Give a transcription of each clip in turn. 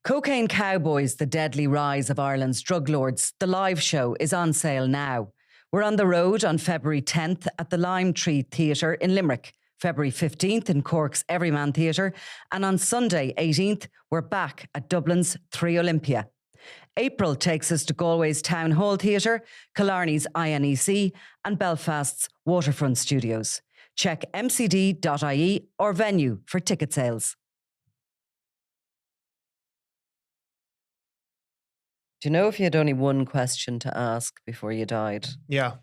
Cocaine Cowboys, The Deadly Rise of Ireland's Drug Lords, the live show is on sale now. We're on the road on February 10th at the Lime Tree Theatre in Limerick, February 15th in Cork's Everyman Theatre, and on Sunday 18th, we're back at Dublin's 3 Olympia. April takes us to Galway's Town Hall Theatre, Killarney's INEC, and Belfast's Waterfront Studios. Check mcd.ie or venue for ticket sales. Do you know if you had only one question to ask before you died? Yeah.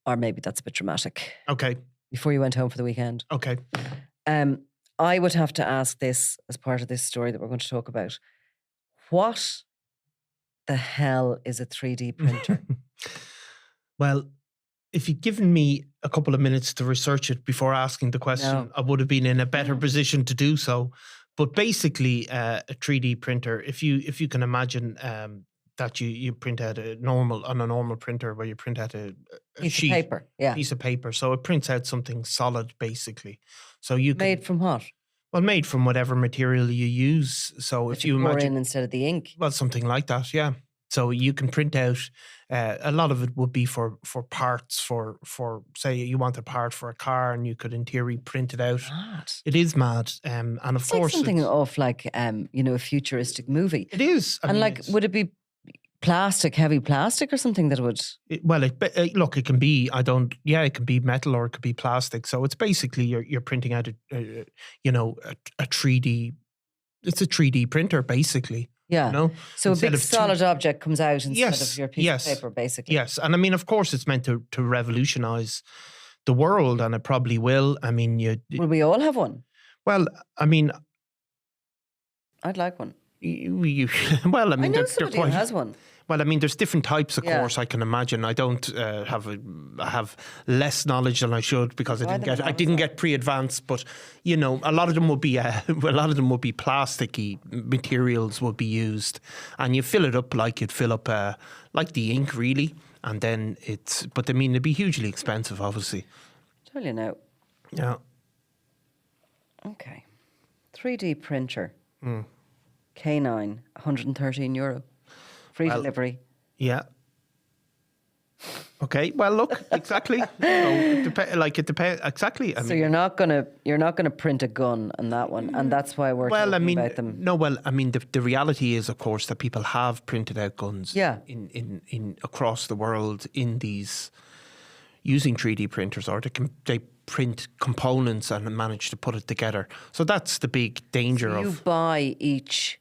Or maybe that's a bit dramatic. Okay. Before you went home for the weekend. Okay. I would have to ask this as part of this story that we're going to talk about. What the hell is a 3D printer? Well, if you'd given me a couple of minutes to research it before asking the question, I would have been in a better position to do so. But basically, a 3D printer, if you can imagine that you print out on a normal printer where you print out a sheet, piece of paper. So it prints out something solid, basically. So made from what? Well, made from whatever material you use. So if you pour imagine in instead of the ink. Well, something like that, yeah. So you can print out, a lot of it would be for parts, for say you want a part for a car and you could in theory print it out. Mad. It is mad. And of it's course. Like something off like, a futuristic movie. It is. I mean, would it be plastic, heavy plastic or something that would? Look, it can be, it can be metal or it could be plastic. So it's basically you're printing out a 3D, it's a 3D printer basically. Yeah. You know? So a big solid object comes out instead of your piece of paper, basically. Yes. And I mean, of course, it's meant to revolutionize the world, and it probably will. I mean, will we all have one? Well, I mean, I'd like one. I mean, I know somebody who has one. Well, I mean, there's different types, of course. I can imagine. I don't I have less knowledge than I should because I didn't get pre-advanced. But a lot of them would be plasticky materials would be used, and you fill it up like you'd fill up like the ink, really. And then but I mean, it'd be hugely expensive, obviously. Tell you now. Yeah. Okay. 3D printer. K9, 113 euro. Free delivery. Yeah. Okay. Well, look, exactly. It depends. Exactly. So you're not gonna print a gun on that one, and that's why we're talking about them. No. Well, I mean, the reality is, of course, that people have printed out guns. Yeah. In across the world in these using 3D printers, or they print components and manage to put it together. So that's the big danger of. You buy each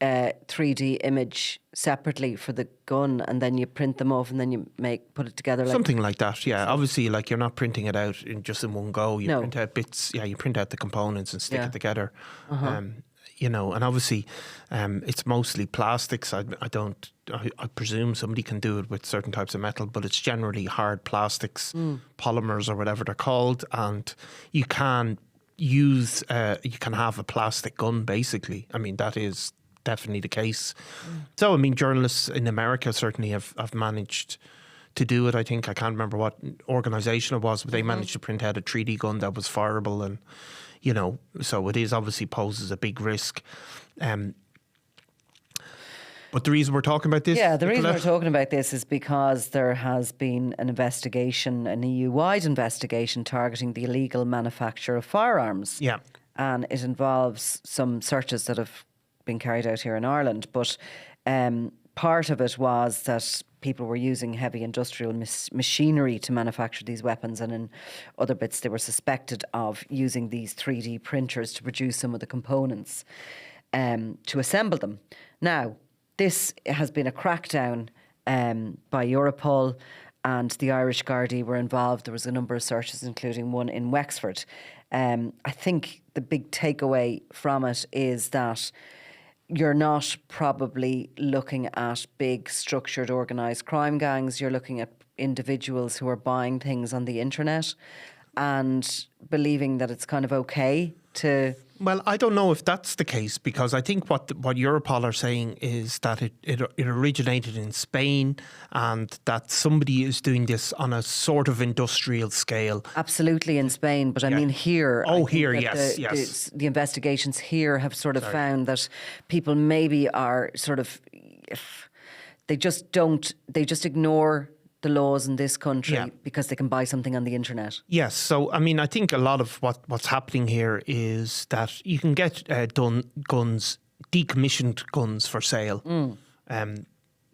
3D image separately for the gun, and then you print them off, and then you put it together. Something like that, yeah. Obviously, like, you're not printing it out in one go. You print out bits. Yeah, you print out the components and stick it together. And obviously, it's mostly plastics. I presume somebody can do it with certain types of metal, but it's generally hard plastics, polymers or whatever they're called, and you can have a plastic gun, basically. I mean, that is definitely the case. So, I mean, journalists in America certainly have managed to do it. I think, I can't remember what organisation it was, but they managed to print out a 3D gun that was fireable, and so it is obviously poses a big risk. But the reason we're talking about this... Yeah, the reason we're talking about this is because there has been an investigation, an EU-wide investigation targeting the illegal manufacture of firearms. Yeah. And it involves some searches that have been carried out here in Ireland. But part of it was that people were using heavy industrial machinery to manufacture these weapons, and in other bits they were suspected of using these 3D printers to produce some of the components to assemble them. Now, this has been a crackdown by Europol, and the Irish Gardaí were involved. There was a number of searches, including one in Wexford. I think the big takeaway from it is that you're not probably looking at big, structured, organised crime gangs. You're looking at individuals who are buying things on the internet and believing that it's kind of okay to Well, I don't know if that's the case, because I think what Europol are saying is that it originated in Spain, and that somebody is doing this on a sort of industrial scale. Absolutely in Spain, but I mean here. Oh, I think here, that yes. the investigations here have sort of found that people maybe are sort of, they just ignore the laws in this country because they can buy something on the internet. Yes. So, I mean, I think a lot of what's happening here is that you can get decommissioned guns for sale.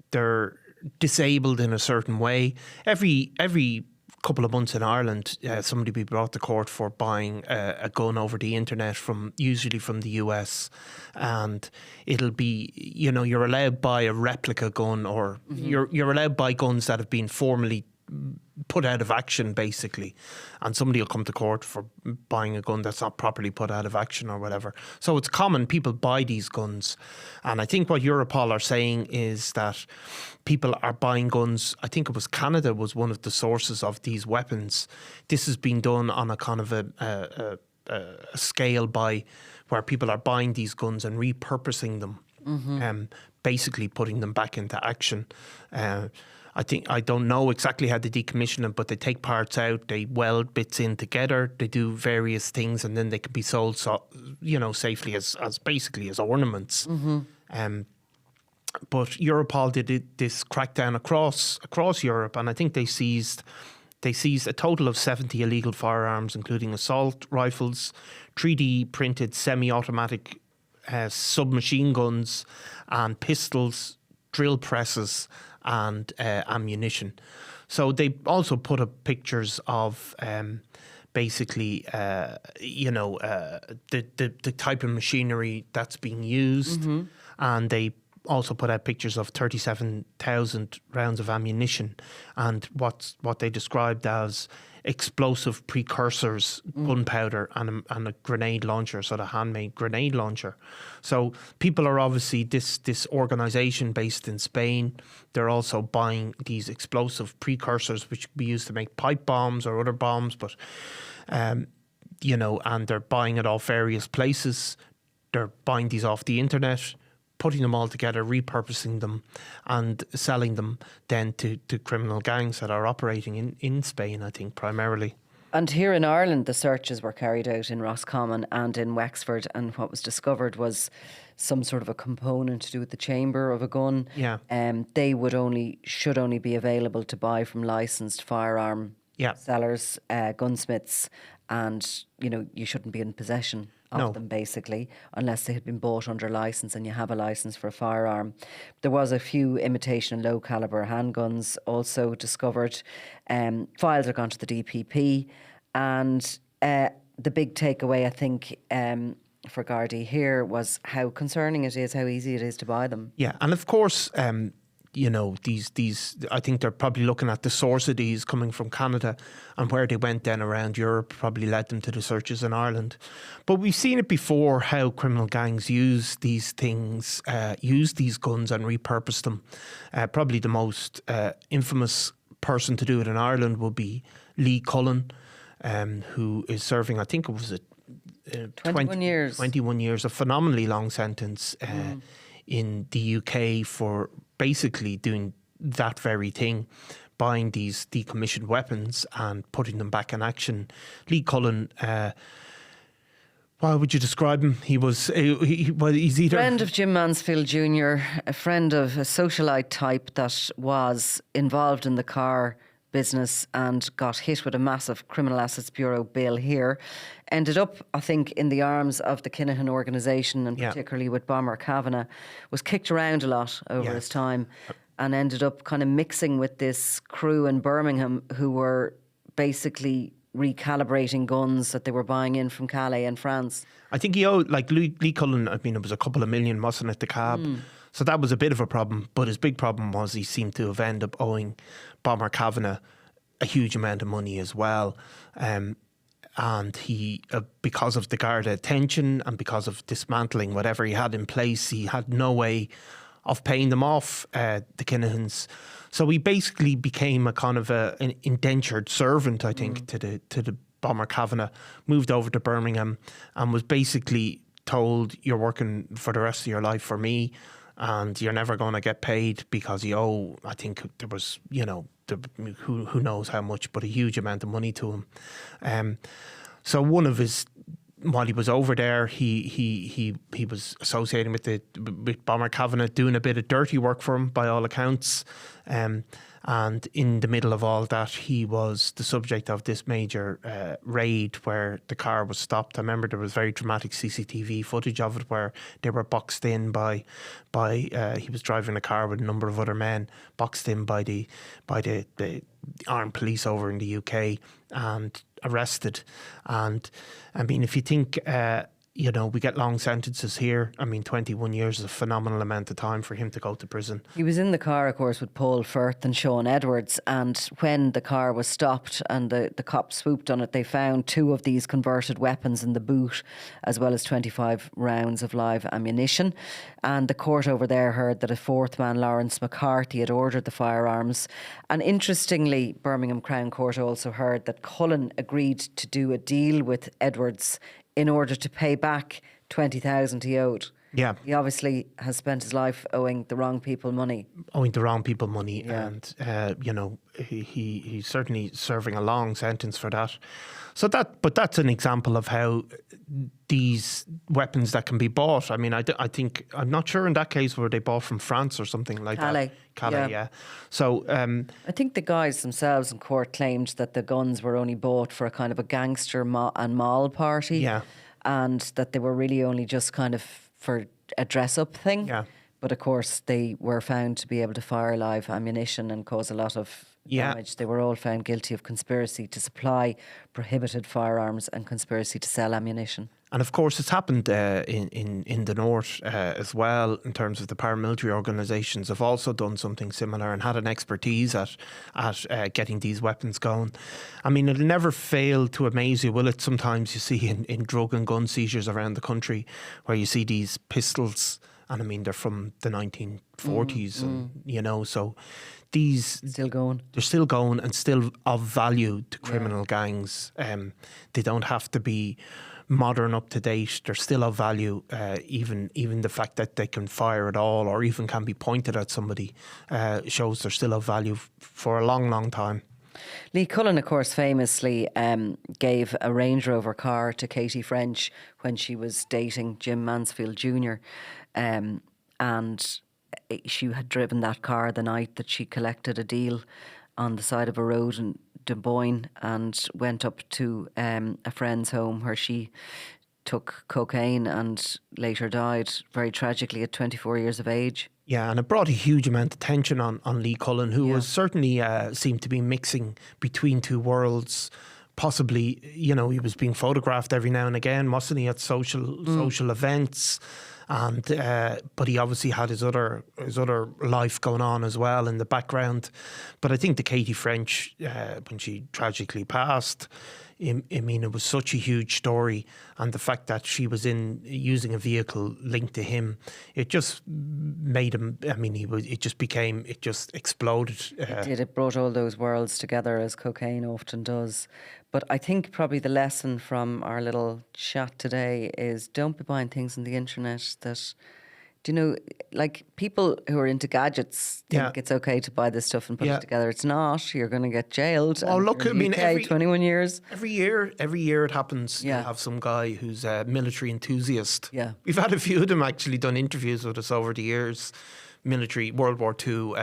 They're disabled in a certain way. Every couple of months in Ireland, somebody will be brought to court for buying a gun over the internet, usually from the US, and it'll be, you're allowed to buy a replica gun, or you're allowed to buy guns that have been formally put out of action, basically, and somebody will come to court for buying a gun that's not properly put out of action or whatever. So it's common, people buy these guns, and I think what Europol are saying is that people are buying guns. I think it was Canada was one of the sources of these weapons. This has been done on a kind of a scale by where people are buying these guns and repurposing them, basically putting them back into action. I don't know exactly how they decommission them, but they take parts out, they weld bits in together, they do various things, and then they can be sold, safely as basically as ornaments. But Europol did this crackdown across Europe, and I think they seized a total of 70 illegal firearms, including assault rifles, 3D printed semi-automatic submachine guns, and pistols, drill presses, and ammunition. So they also put up pictures of basically, the type of machinery that's being used, and they also put out pictures of 37,000 rounds of ammunition, and what they described as explosive precursors, gunpowder, and a grenade launcher, sort of handmade grenade launcher. So people are obviously, this organisation based in Spain, they're also buying these explosive precursors which can be used to make pipe bombs or other bombs, but and they're buying it off various places. They're buying these off the internet, putting them all together, repurposing them, and selling them then to criminal gangs that are operating in Spain, I think, primarily. And here in Ireland, the searches were carried out in Roscommon and in Wexford, and what was discovered was some sort of a component to do with the chamber of a gun. Yeah. They should only be available to buy from licensed firearm sellers, gunsmiths, and you shouldn't be in possession of them, basically, unless they had been bought under license and you have a license for a firearm. There was a few imitation and low caliber handguns also discovered. Files are gone to the DPP, and the big takeaway, I think, for Gardaí here was how concerning it is, how easy it is to buy them. Yeah, and of course, these I think they're probably looking at the source of these coming from Canada, and where they went then around Europe probably led them to the searches in Ireland. But we've seen it before, how criminal gangs use these things, use these guns and repurpose them. Probably the most infamous person to do it in Ireland will be Lee Cullen, who is serving, I think it was 21 years. 21 years, a phenomenally long sentence in the UK for basically doing that very thing, buying these decommissioned weapons and putting them back in action. Lee Cullen, how would you describe him? He's either... friend of Jim Mansfield Jr., a friend of a socialite type that was involved in the car business and got hit with a massive Criminal Assets Bureau bill here. Ended up, I think, in the arms of the Kinahan organisation, and particularly with Bomber Kavanagh, was kicked around a lot over his time, and ended up kind of mixing with this crew in Birmingham who were basically recalibrating guns that they were buying in from Calais and France. I think he owed, like Lee Cullen, I mean, it was a couple of million, wasn't it, the cab? So that was a bit of a problem, but his big problem was he seemed to have ended up owing Bomber Kavanagh a huge amount of money as well. And he, because of the Garda attention and because of dismantling whatever he had in place, he had no way of paying them off, the Kinahans. So he basically became a kind of an indentured servant, I think, to the Bomber Kavanagh, moved over to Birmingham and was basically told, you're working for the rest of your life for me and you're never going to get paid because you owe, I think there was, who knows how much, but a huge amount of money to him. So while he was over there, he was associating with Bomber Kavanagh, doing a bit of dirty work for him by all accounts. And in the middle of all that, he was the subject of this major raid where the car was stopped. I remember there was very dramatic CCTV footage of it where they were boxed in by he was driving a car with a number of other men, boxed in by the armed police over in the UK and arrested. And I mean, if you think, we get long sentences here. I mean, 21 years is a phenomenal amount of time for him to go to prison. He was in the car, of course, with Paul Firth and Sean Edwards. And when the car was stopped and the cops swooped on it, they found 2 of these converted weapons in the boot, as well as 25 rounds of live ammunition. And the court over there heard that a 4th man, Lawrence McCarthy, had ordered the firearms. And interestingly, Birmingham Crown Court also heard that Cullen agreed to do a deal with Edwards in order to pay back 20,000 he owed. Yeah. He obviously has spent his life owing the wrong people money. Yeah. And, he's certainly serving a long sentence for that. But that's an example of how these weapons that can be bought. I mean, I think, I'm not sure in that case were they bought from France or something like Calais. that. Calais, yeah. So I think the guys themselves in court claimed that the guns were only bought for a kind of a gangster and mall party. Yeah. And that they were really only just kind of for a dress-up thing. Yeah. But of course, they were found to be able to fire live ammunition and cause a lot of damage. They were all found guilty of conspiracy to supply prohibited firearms and conspiracy to sell ammunition. And of course, it's happened in the north as well. In terms of the paramilitary organisations, have also done something similar and had an expertise at getting these weapons going. I mean, it'll never fail to amaze you, will it? Sometimes you see in drug and gun seizures around the country where you see these pistols, and I mean they're from the 1940s, and so. These still going. They're still going and still of value to criminal gangs. They don't have to be modern, up to date. They're still of value. Even the fact that they can fire at all, or even can be pointed at somebody, shows they're still of value for a long, long time. Lee Cullen, of course, famously gave a Range Rover car to Katie French when she was dating Jim Mansfield Jr. And she had driven that car the night that she collected a deal on the side of a road in Des Moines and went up to a friend's home where she took cocaine and later died very tragically at 24 years of age. Yeah, and it brought a huge amount of tension on Lee Cullen, who was certainly seemed to be mixing between two worlds. Possibly, he was being photographed every now and again, wasn't he, at social events? And but he obviously had his other life going on as well in the background. But I think the Katie French, when she tragically passed, I mean, it was such a huge story, and the fact that she was using a vehicle linked to him, it just made him. I mean, it just exploded. It did. It brought all those worlds together, as cocaine often does. But I think probably the lesson from our little chat today is don't be buying things on the internet that, like people who are into gadgets think it's okay to buy this stuff and put it together. It's not. You're going to get jailed. Oh, look, I mean, every 21 years. Every year it happens. You have some guy who's a military enthusiast. Yeah. We've had a few of them actually done interviews with us over the years. Military, World War II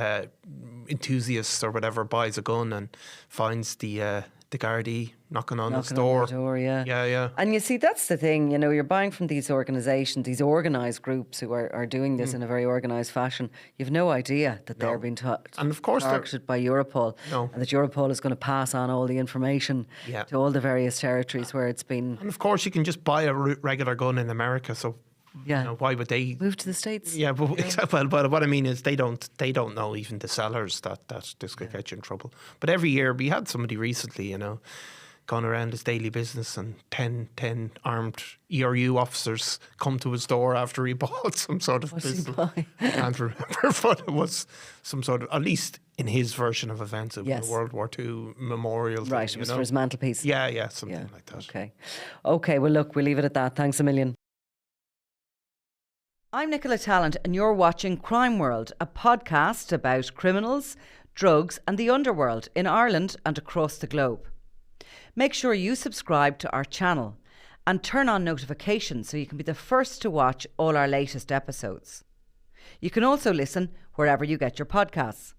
enthusiasts or whatever, buys a gun and finds the Gardaí knocking on his door. Yeah. And you see, that's the thing, you're buying from these organisations, these organised groups who are doing this in a very organised fashion. You've no idea that they're being and of course targeted by Europol. No. And that Europol is going to pass on all the information to all the various territories where it's been. And of course you can just buy a regular gun in America, so why would they move to the States? Yeah, but what I mean is they don't know, even the sellers, that this could get you in trouble. But every year, we had somebody recently, gone around his daily business and 10 armed ERU officers come to his door after he bought some sort of pistol. I can't remember, but it was some sort of, at least in his version of events, it was a World War II memorial Right, thing, it was for his mantelpiece. Yeah, something like that. Okay, well look, we'll leave it at that. Thanks a million. I'm Nicola Tallant and you're watching Crime World, a podcast about criminals, drugs and the underworld in Ireland and across the globe. Make sure you subscribe to our channel and turn on notifications so you can be the first to watch all our latest episodes. You can also listen wherever you get your podcasts.